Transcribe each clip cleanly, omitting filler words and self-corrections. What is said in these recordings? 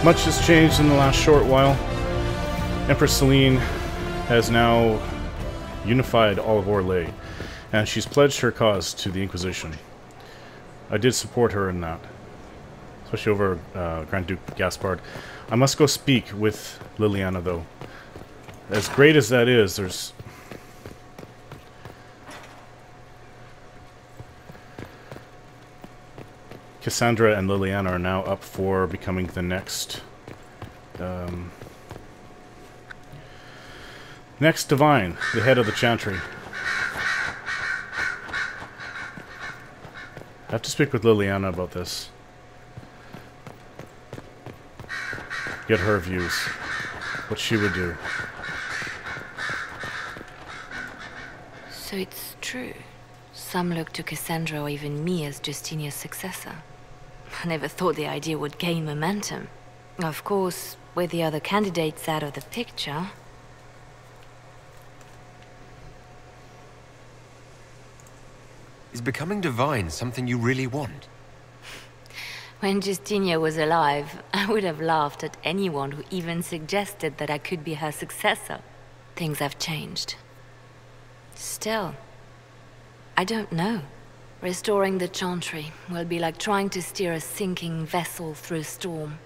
Much has changed in the last short while. Empress Celine has now unified all of Orlais, and she's pledged her cause to the Inquisition. I did support her in that, especially over Grand Duke Gaspard. I must go speak with Leliana, though. As great as that is, there's... Cassandra and Leliana are now up for becoming the next... next divine, the head of the Chantry. I have to speak with Leliana about this. Get her views. What she would do. So it's true. Some look to Cassandra or even me as Justinia's successor. I never thought the idea would gain momentum. Of course, with the other candidates out of the picture... Is becoming divine something you really want? When Justinia was alive, I would have laughed at anyone who even suggested that I could be her successor. Things have changed. Still, I don't know. Restoring the Chantry will be like trying to steer a sinking vessel through a storm.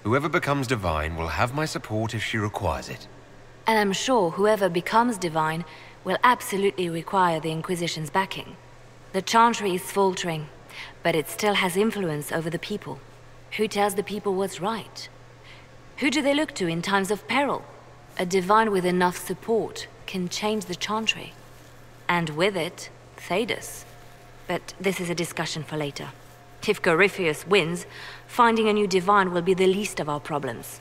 Whoever becomes divine will have my support if she requires it. And I'm sure whoever becomes divine will absolutely require the Inquisition's backing. The Chantry is faltering, but it still has influence over the people. Who tells the people what's right? Who do they look to in times of peril? A divine with enough support can change the Chantry. And with it, Thedas. But this is a discussion for later. If Corypheus wins, finding a new divine will be the least of our problems.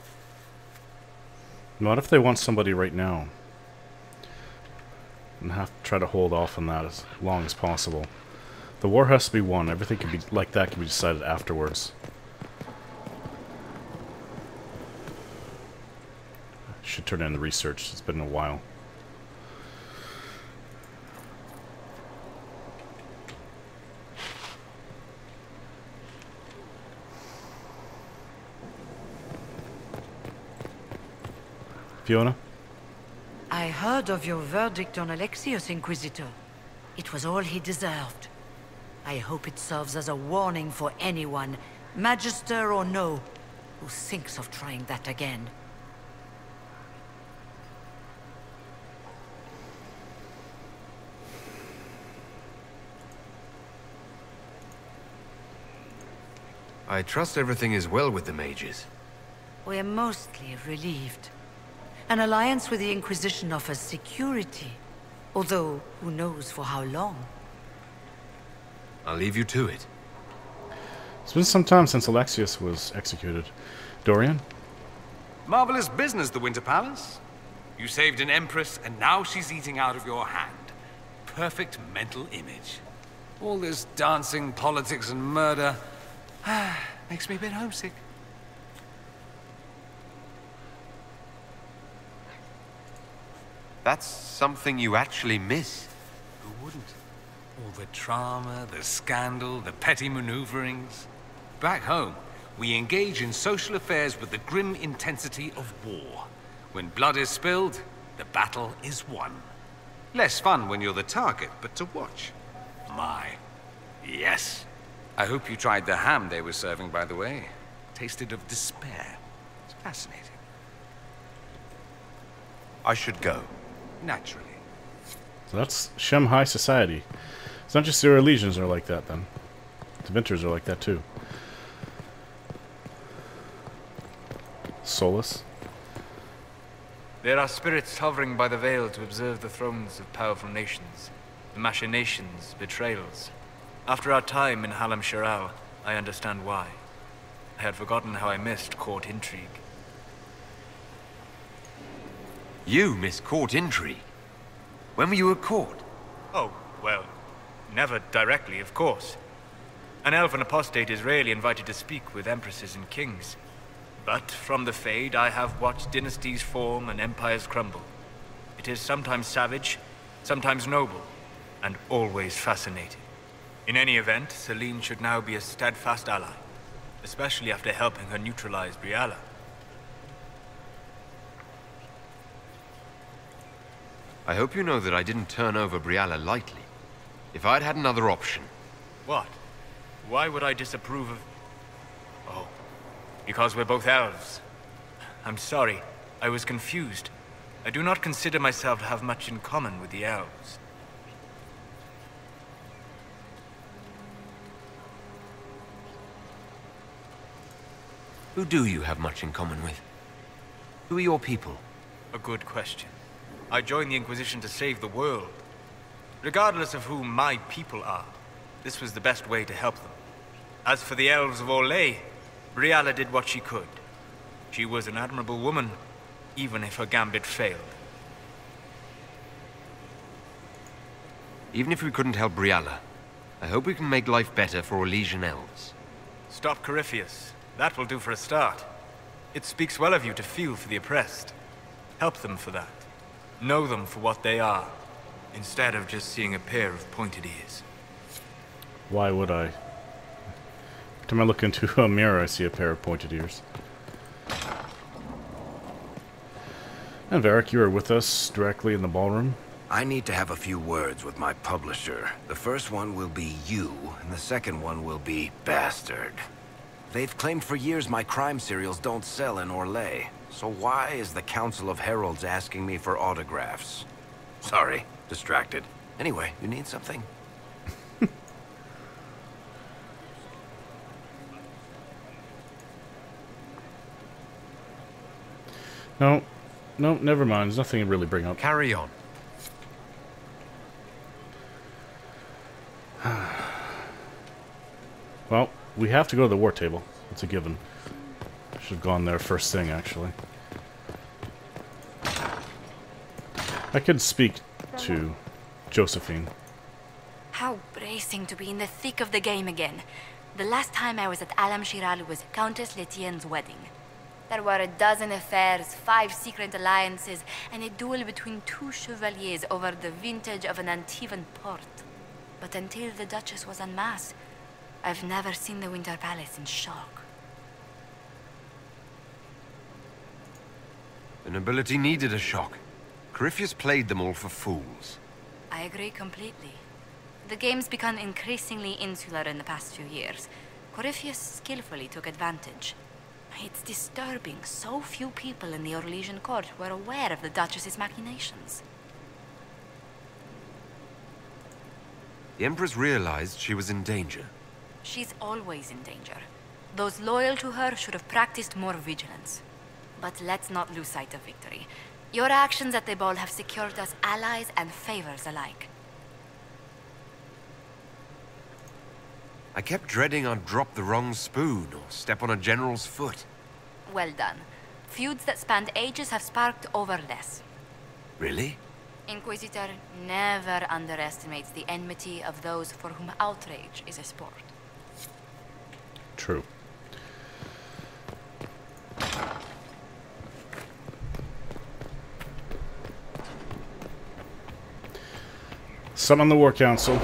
What if they want somebody right now? And have to try to hold off on that as long as possible. The war has to be won. Everything can be like that can be decided afterwards. I should turn in the research. It's been a while. Fiona? I heard of your verdict on Alexius, Inquisitor. It was all he deserved. I hope it serves as a warning for anyone, Magister or no, who thinks of trying that again. I trust everything is well with the mages. We're mostly relieved. An alliance with the Inquisition offers security, although who knows for how long. I'll leave you to it. It's been some time since Alexius was executed. Dorian? Marvelous business, the Winter Palace. You saved an empress, and now she's eating out of your hand. Perfect mental image. All this dancing, politics, and murder makes me a bit homesick. That's something you actually miss. Who wouldn't? All the drama, the scandal, the petty maneuverings. Back home, we engage in social affairs with the grim intensity of war. When blood is spilled, the battle is won. Less fun when you're the target, but to watch. My, yes. I hope you tried the ham they were serving, by the way. Tasted of despair. It's fascinating. I should go. Naturally. So that's Shem High Society. It's not just the Orlesians are like that, then. The Vinters are like that, too. Solus. There are spirits hovering by the veil to observe the thrones of powerful nations, the machinations, betrayals. After our time in Halam Shiral, I understand why. I had forgotten how I missed court intrigue. You miss court intrigue? When were you at court? Oh, well, never directly, of course. An elven apostate is rarely invited to speak with empresses and kings. But from the Fade, I have watched dynasties form and empires crumble. It is sometimes savage, sometimes noble, and always fascinating. In any event, Celine should now be a steadfast ally. especially after helping her neutralize Briala. I hope you know that I didn't turn over Briala lightly. If I'd had another option... What? Why would I disapprove of... Oh, because we're both elves. I'm sorry, I was confused. I do not consider myself to have much in common with the elves. Who do you have much in common with? Who are your people? A good question. I joined the Inquisition to save the world. Regardless of who my people are, this was the best way to help them. As for the elves of Orlais, Briala did what she could. She was an admirable woman, even if her gambit failed. Even if we couldn't help Briala, I hope we can make life better for Orlesian elves. Stop Corypheus. That will do for a start. It speaks well of you to feel for the oppressed. Help them for that. Know them for what they are, instead of just seeing a pair of pointed ears. Why would I? Every time I look into a mirror, I see a pair of pointed ears. And Varric, you are with us directly in the ballroom. I need to have a few words with my publisher. The first one will be you, and the second one will be Bastard. They've claimed for years my crime serials don't sell in Orlais. So why is the Council of Heralds asking me for autographs? Sorry, distracted. Anyway, you need something? No, never mind. There's nothing to really bring up. Carry on. Well, we have to go to the war table. It's a given. Should have gone there first thing, actually. I could speak to Josephine. How bracing to be in the thick of the game again. The last time I was at Alam Shiral was Countess Letienne's wedding. There were a dozen affairs, 5 secret alliances, and a duel between 2 chevaliers over the vintage of an Antivan port. But until the Duchess was unmasked, I've never seen the Winter Palace in shock. The nobility needed a shock. Corypheus played them all for fools. I agree completely. The game's become increasingly insular in the past few years. Corypheus skillfully took advantage. It's disturbing so few people in the Orlesian court were aware of the Duchess's machinations. The Empress realized she was in danger. She's always in danger. Those loyal to her should have practiced more vigilance. But let's not lose sight of victory. Your actions at the ball have secured us allies and favors alike. I kept dreading I'd drop the wrong spoon or step on a general's foot. Well done. Feuds that spanned ages have sparked over less. Really? Inquisitor never underestimates the enmity of those for whom outrage is a sport. True. Summon the War Council.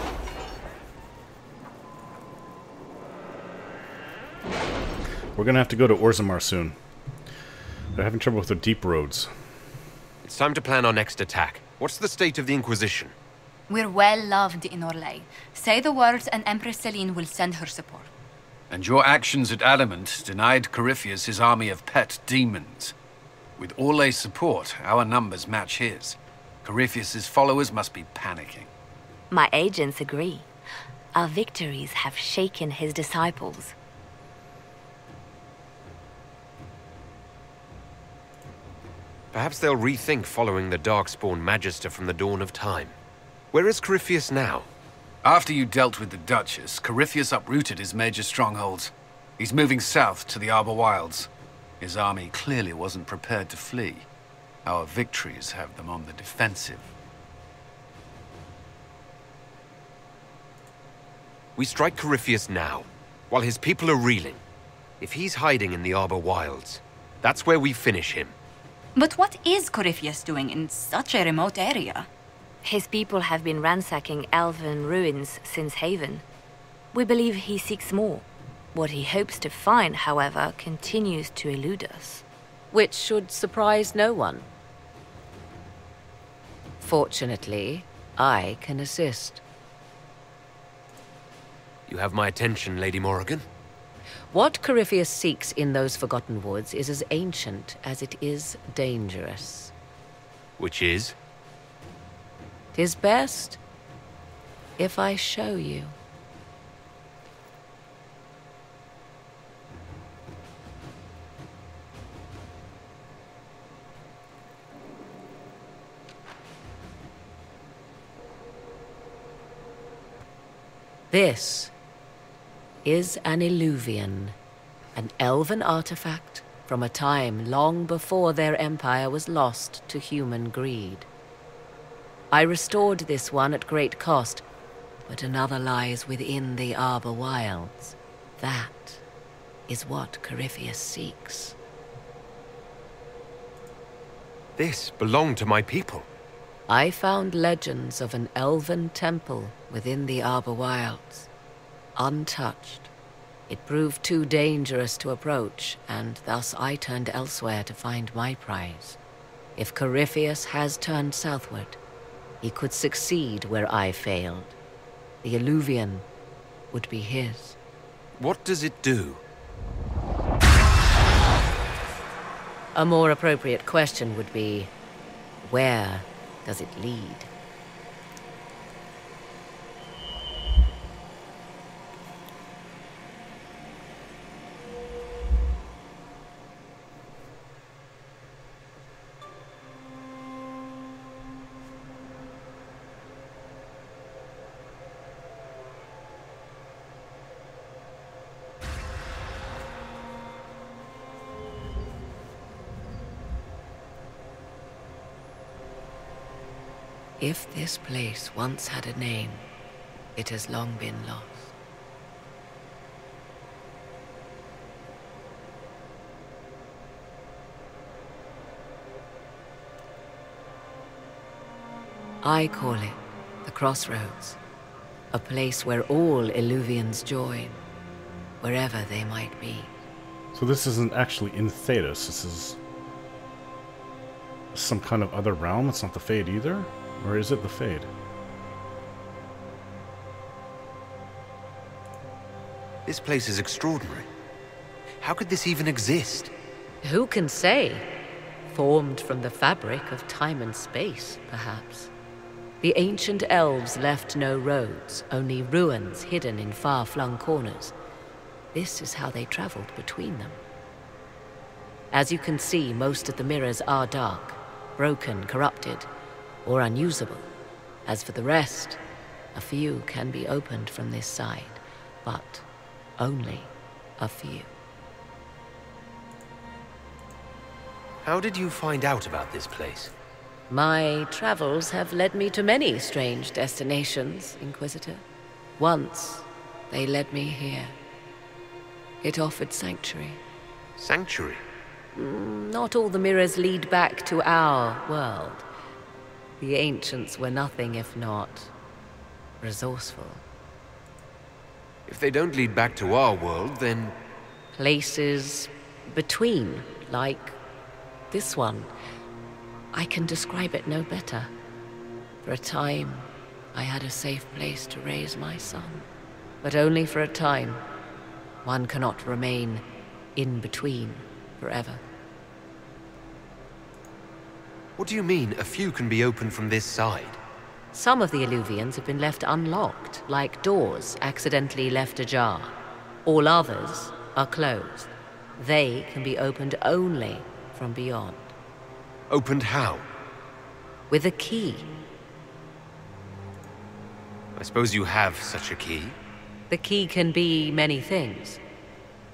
We're gonna have to go to Orzammar soon. They're having trouble with their deep roads. It's time to plan our next attack. What's the state of the Inquisition? We're well loved in Orlais. Say the words and Empress Celine will send her support. And your actions at Adamant denied Corypheus his army of pet demons. With Orlais' support, our numbers match his. Corypheus's followers must be panicking. My agents agree. Our victories have shaken his disciples. Perhaps they'll rethink following the Darkspawn Magister from the dawn of time. Where is Corypheus now? After you dealt with the Duchess, Corypheus uprooted his major strongholds. He's moving south to the Arbor Wilds. His army clearly wasn't prepared to flee. Our victories have them on the defensive. We strike Corypheus now, while his people are reeling. If he's hiding in the Arbor Wilds, that's where we finish him. But what is Corypheus doing in such a remote area? His people have been ransacking elven ruins since Haven. We believe he seeks more. What he hopes to find, however, continues to elude us. Which should surprise no one. Fortunately, I can assist. You have my attention, Lady Morrigan. What Corypheus seeks in those Forgotten Woods is as ancient as it is dangerous. Which is? 'Tis best if I show you. This is an Eluvian, an elven artifact from a time long before their empire was lost to human greed. I restored this one at great cost, but another lies within the Arbor Wilds. That is what Corypheus seeks. This belonged to my people. I found legends of an elven temple within the Arbor Wilds, untouched. It proved too dangerous to approach, and thus I turned elsewhere to find my prize. If Corypheus has turned southward, he could succeed where I failed. The Eluvian would be his. What does it do? A more appropriate question would be, where does it lead? If this place once had a name, it has long been lost. I call it the Crossroads, a place where all Eluvians join, wherever they might be. So this isn't actually in Thedas, this is some kind of other realm? It's not the Fade either? Or is it the Fade? This place is extraordinary. How could this even exist? Who can say? Formed from the fabric of time and space, perhaps. The ancient elves left no roads, only ruins hidden in far-flung corners. This is how they traveled between them. As you can see, most of the mirrors are dark, broken, corrupted, or unusable. As for the rest, a few can be opened from this side, but only a few. How did you find out about this place? My travels have led me to many strange destinations, Inquisitor. Once, they led me here. It offered sanctuary. Sanctuary? Not all the mirrors lead back to our world. The ancients were nothing if not resourceful. If they don't lead back to our world, then... Places between, like this one. I can describe it no better. For a time, I had a safe place to raise my son. But only for a time. One cannot remain in between forever. What do you mean, a few can be opened from this side? Some of the Eluvians have been left unlocked, like doors accidentally left ajar. All others are closed. They can be opened only from beyond. Opened how? With a key. I suppose you have such a key? The key can be many things.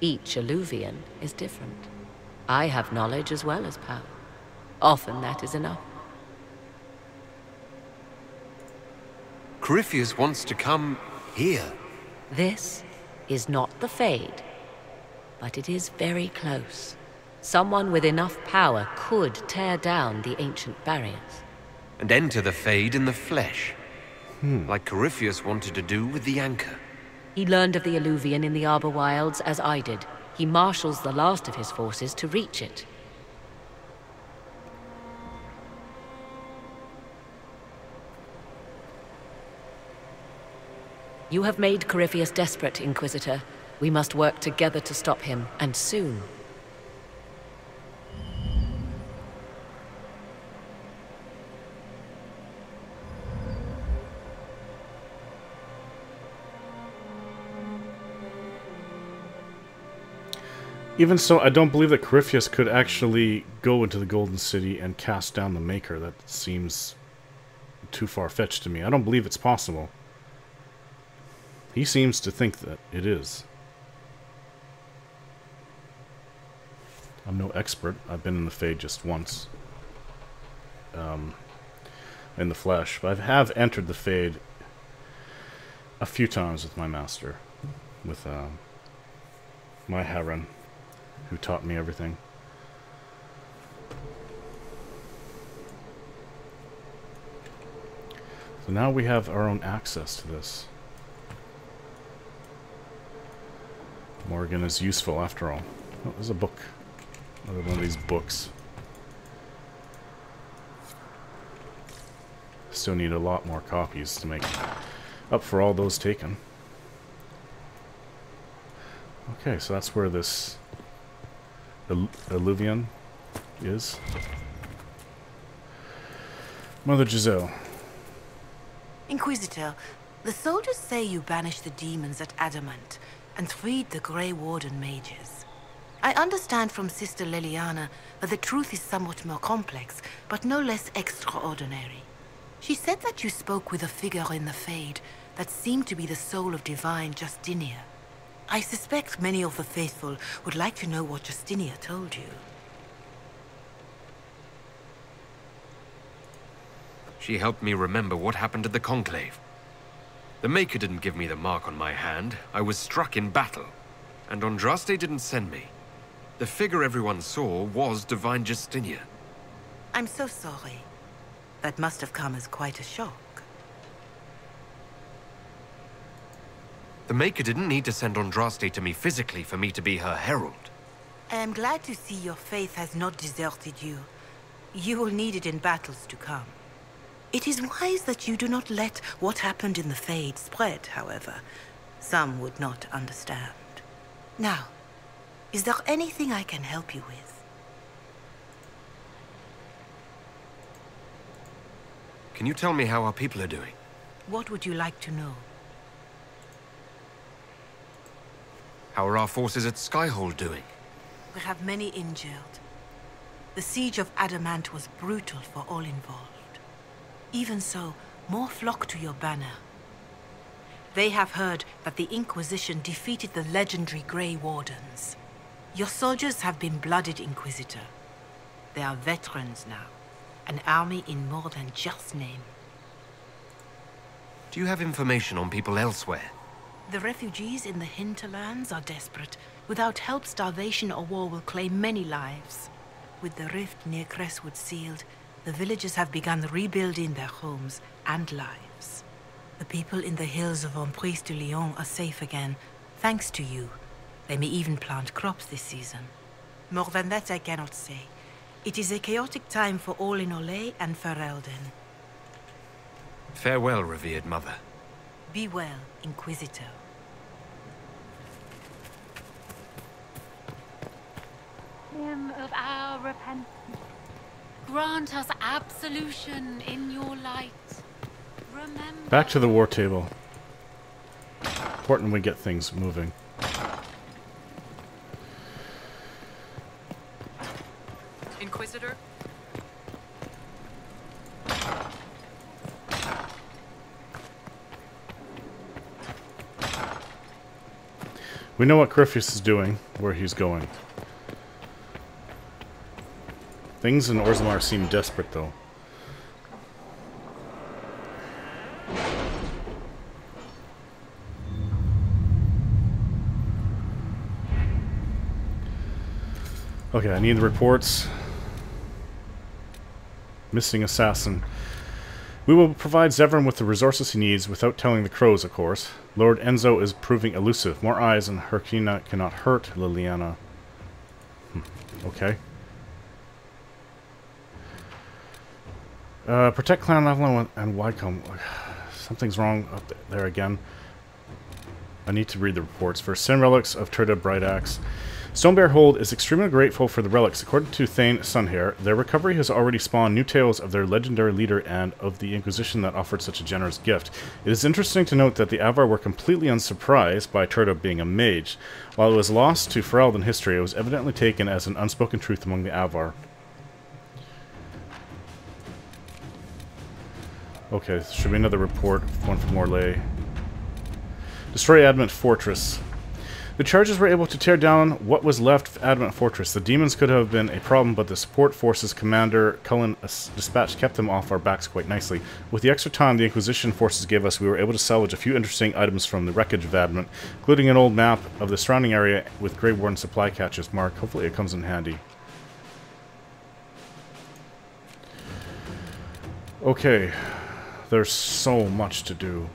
Each Eluvian is different. I have knowledge as well as power. Often that is enough. Corypheus wants to come here. This is not the Fade, but it is very close. Someone with enough power could tear down the ancient barriers. And enter the Fade in the flesh. Like Corypheus wanted to do with the Anchor. He learned of the Eluvian in the Arbor Wilds as I did. He marshals the last of his forces to reach it. You have made Corypheus desperate, Inquisitor. We must work together to stop him, and soon. Even so, I don't believe that Corypheus could actually go into the Golden City and cast down the Maker. That seems too far-fetched to me. I don't believe it's possible. He seems to think that it is. I'm no expert. I've been in the Fade just once. In the flesh. But I have entered the Fade a few times with my master. With my Heron, who taught me everything. So now we have our own access to this. Morrigan is useful after all. Oh, there's a book. Another one of these books. Still need a lot more copies to make up for all those taken. Okay, so that's where this Eluvian is. Mother Giselle. Inquisitor, the soldiers say you banished the demons at Adamant and freed the Grey Warden mages. I understand from Sister Leliana that the truth is somewhat more complex, but no less extraordinary. She said that you spoke with a figure in the Fade that seemed to be the soul of divine Justinia. I suspect many of the faithful would like to know what Justinia told you. She helped me remember what happened at the Conclave. The Maker didn't give me the mark on my hand. I was struck in battle. And Andraste didn't send me. The figure everyone saw was Divine Justinia. I'm so sorry. That must have come as quite a shock. The Maker didn't need to send Andraste to me physically for me to be her herald. I am glad to see your faith has not deserted you. You will need it in battles to come. It is wise that you do not let what happened in the Fade spread, however. Some would not understand. Now, is there anything I can help you with? Can you tell me how our people are doing? What would you like to know? How are our forces at Skyhold doing? We have many injured. The siege of Adamant was brutal for all involved. Even so, more flock to your banner. They have heard that the Inquisition defeated the legendary Grey Wardens. Your soldiers have been blooded, Inquisitor. They are veterans now. An army in more than just name. Do you have information on people elsewhere? The refugees in the hinterlands are desperate. Without help, starvation or war will claim many lives. With the rift near Crestwood sealed, the villagers have begun rebuilding their homes and lives. The people in the hills of Emprise de Lyon are safe again, thanks to you. They may even plant crops this season. More than that I cannot say. It is a chaotic time for all in Olay and Ferelden. Farewell, revered mother. Be well, Inquisitor. Him of our repentance. Grant us absolution in your light. Remember. Back to the war table. Important we get things moving. Inquisitor? We know what Corypheus is doing, where he's going. Things in Orzammar seem desperate, though. Okay, I need the reports. Missing assassin. We will provide Zevran with the resources he needs without telling the crows, of course. Lord Enzo is proving elusive. More eyes and Herkina cannot hurt Leliana. Okay. Protect Clan Lavalin and Wycombe. Something's wrong up there again. I need to read the reports. For Sin Relics of Turda Bright Axe. Stonebear Hold is extremely grateful for the relics. According to Thane Sunhair, their recovery has already spawned new tales of their legendary leader and of the Inquisition that offered such a generous gift. It is interesting to note that the Avar were completely unsurprised by Turda being a mage. While it was lost to Ferelden history, it was evidently taken as an unspoken truth among the Avar. Okay, this should be another report. One from Orlais. Destroy Adamant Fortress. The charges were able to tear down what was left of Adamant Fortress. The demons could have been a problem, but the support forces Commander Cullen dispatched kept them off our backs quite nicely. With the extra time the Inquisition forces gave us, we were able to salvage a few interesting items from the wreckage of Adamant, including an old map of the surrounding area with Grey Warden supply caches marked. Hopefully it comes in handy. Okay, there's so much to do.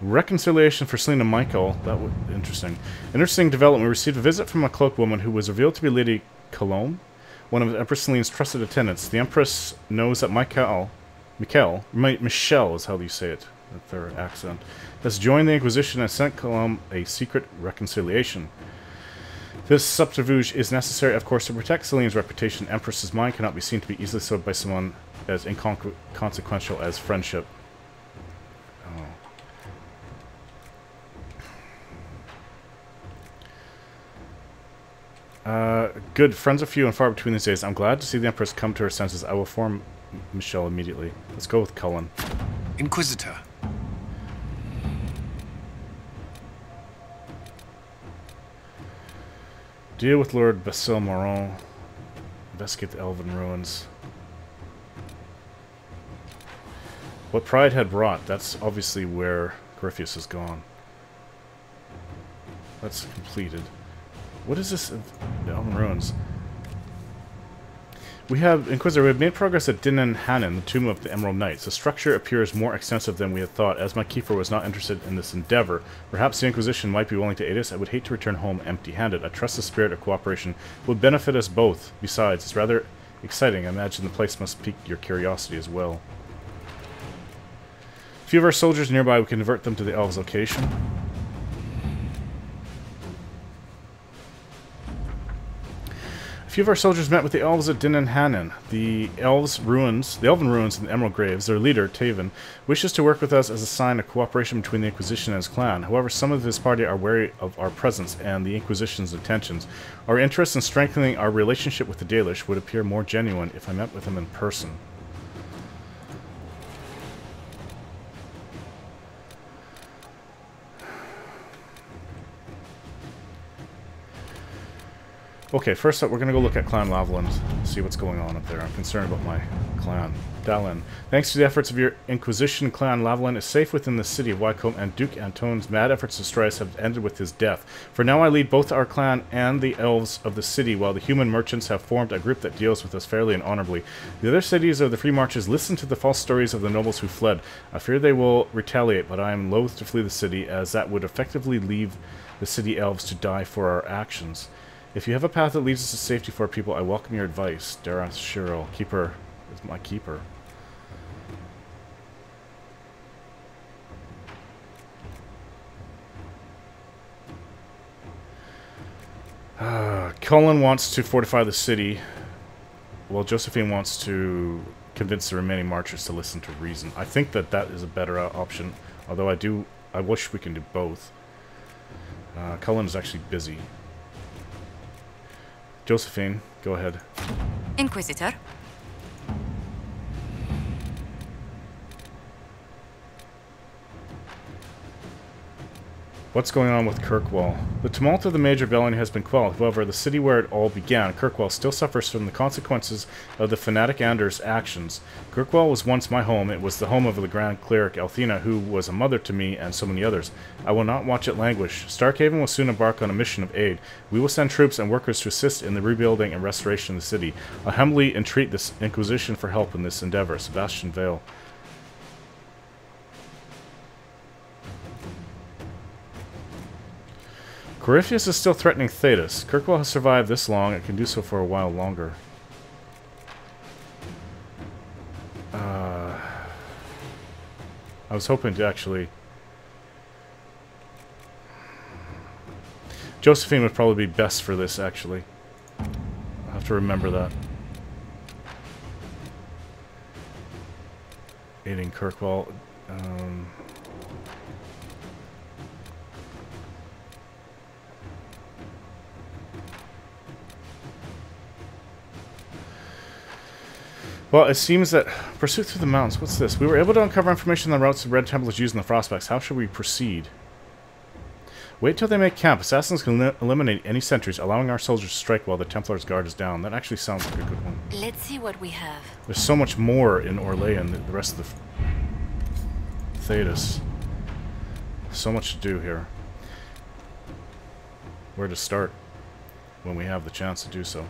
Reconciliation for Selena Michael. That was interesting. Interesting development. We received a visit from a cloaked woman who was revealed to be Lady Cologne, one of Empress Selene's trusted attendants. The Empress knows that Michelle is how you say it, with their accent, has joined the Inquisition and sent Cologne a secret reconciliation. This subterfuge is necessary, of course, to protect Selene's reputation. Empress's mind cannot be seen to be easily sold by someone as inconsequential as friendship. Good. Friends are few and far between these days. I'm glad to see the Empress come to her senses. I will inform Michelle immediately. Let's go with Cullen. Inquisitor. Deal with Lord Basil Moron. Investigate the Elven ruins. What Pride had wrought. That's obviously where Corypheus has gone. That's completed. What is this? The Elven ruins. We have, Inquisitor, we have made progress at Din and Hanan, the Tomb of the Emerald Knights. The structure appears more extensive than we had thought. As my keeper was not interested in this endeavor, perhaps the Inquisition might be willing to aid us. I would hate to return home empty-handed. I trust the spirit of cooperation would benefit us both. Besides, it's rather exciting. I imagine the place must pique your curiosity as well. A few of our soldiers nearby, we can divert them to the Elves' location. A few of our soldiers met with the elves at Din and Hanan. The Elven ruins and the Emerald Graves. Their leader, Taven, wishes to work with us as a sign of cooperation between the Inquisition and his clan. However, some of his party are wary of our presence and the Inquisition's intentions. Our interest in strengthening our relationship with the Dalish would appear more genuine if I met with them in person. Okay, first up, we're going to go look at Clan Lavalin, see what's going on up there. I'm concerned about my clan. Dalin. Thanks to the efforts of your Inquisition, Clan Lavalin is safe within the city of Wycombe, and Duke Antone's mad efforts to destroy us have ended with his death. For now, I lead both our clan and the elves of the city, while the human merchants have formed a group that deals with us fairly and honorably. The other cities of the Free Marches listen to the false stories of the nobles who fled. I fear they will retaliate, but I am loath to flee the city, as that would effectively leave the city elves to die for our actions. If you have a path that leads us to safety for our people, I welcome your advice. Darath Shiro, keeper, is my keeper. Cullen wants to fortify the city, while Josephine wants to convince the remaining marchers to listen to reason. I think that that is a better option, although I wish we can do both. Cullen is actually busy. Josephine, go ahead. Inquisitor. What's going on with Kirkwall? The tumult of the major rebellion has been quelled. However, the city where it all began, Kirkwall, still suffers from the consequences of the fanatic Anders' actions. Kirkwall was once my home. It was the home of the Grand Cleric Althena, who was a mother to me and so many others. I will not watch it languish. Starkhaven will soon embark on a mission of aid. We will send troops and workers to assist in the rebuilding and restoration of the city. I humbly entreat this Inquisition for help in this endeavor. Sebastian Vale. Corypheus is still threatening Thetis. Kirkwall has survived this long. It can do so for a while longer. I was hoping to actually... Josephine would probably be best for this, actually. I'll have to remember that. Aiding Kirkwall. Well, it seems that... Pursuit through the mountains. What's this? We were able to uncover information on the routes the Red Templars used in the Frostbacks. How should we proceed? Wait till they make camp. Assassins can eliminate any sentries, allowing our soldiers to strike while the Templars' guard is down. That actually sounds like a good one. Let's see what we have. There's so much more in Orlais and the rest of the Thetis. So much to do here. Where to start when we have the chance to do so.